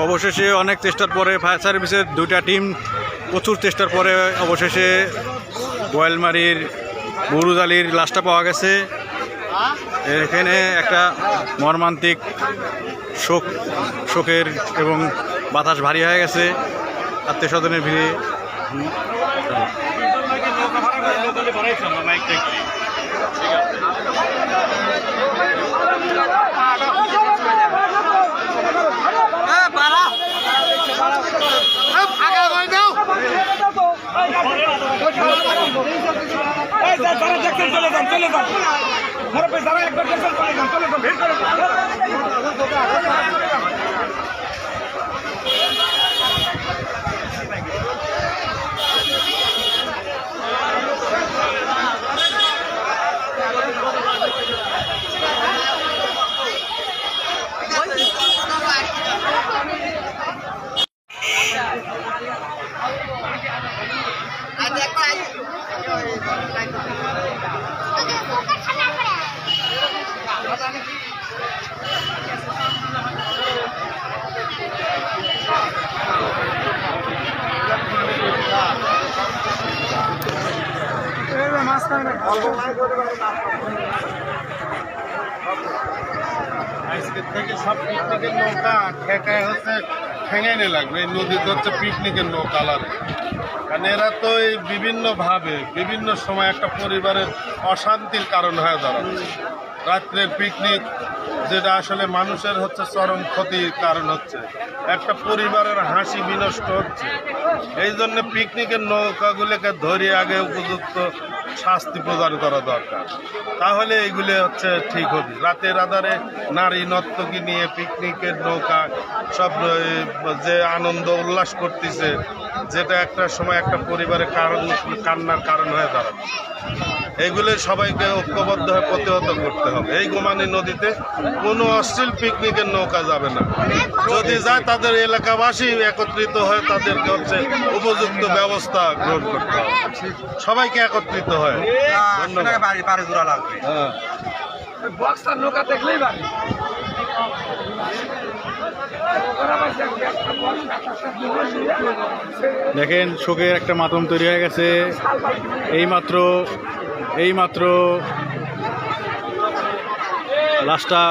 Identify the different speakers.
Speaker 1: অবশেষে অনেক চেষ্টার পরে ফায়ার সার্ভিসের দুইটা টিম প্রচুর চেষ্টার পরে অবশেষে গোয়ালমারির বুরুজ আলীর লাশটা পাওয়া গেছে। এখানে একটা মর্মান্তিক শোকের এবং বাতাস ভারী হয়ে গেছে আত্মীয় স্বজনের ভিড়ে।
Speaker 2: আজকের থেকে সব পিকনিকের নৌকা ঠেকায় হচ্ছে ঠেঙাইনে লাগবে। এই নদীতে হচ্ছে পিকনিকের নৌকা লাগবে, কারণ এরা তো এই বিভিন্নভাবে বিভিন্ন সময় একটা পরিবারের অশান্তির কারণ হয়ে দাঁড়াচ্ছে। রাত্রের পিকনিক যেটা আসলে মানুষের হচ্ছে চরম ক্ষতির কারণ হচ্ছে, একটা পরিবারের হাসি বিনষ্ট হচ্ছে। এই জন্য পিকনিকের নৌকাগুলোকে ধরে আগে উপযুক্ত শাস্তি প্রদান করা দরকার, তাহলে এইগুলি হচ্ছে ঠিক হবে। রাতের আধারে নারী নর্তকী নিয়ে পিকনিকের নৌকা সব যে আনন্দ উল্লাস করতেছে, যেটা একটা সময় একটা পরিবারের কান্নার কারণ হয়ে দাঁড়াচ্ছে। এইগুলো সবাইকে ঐক্যবদ্ধ হয়ে প্রতিহত করতে হবে। এই গোমানী নদীতে কোনো অশ্লীল পিকনিকের নৌকা যাবে না, যদি যায় তাদের এলাকাবাসী একত্রিত হয়ে তাদেরকে হচ্ছে উপযুক্ত ব্যবস্থা গ্রহণ করতে হবে, সবাইকে একত্রিত হয়।
Speaker 1: দেখেন শোকের একটা মাতম তৈরি হয়ে গেছে। এইমাত্র লাশটা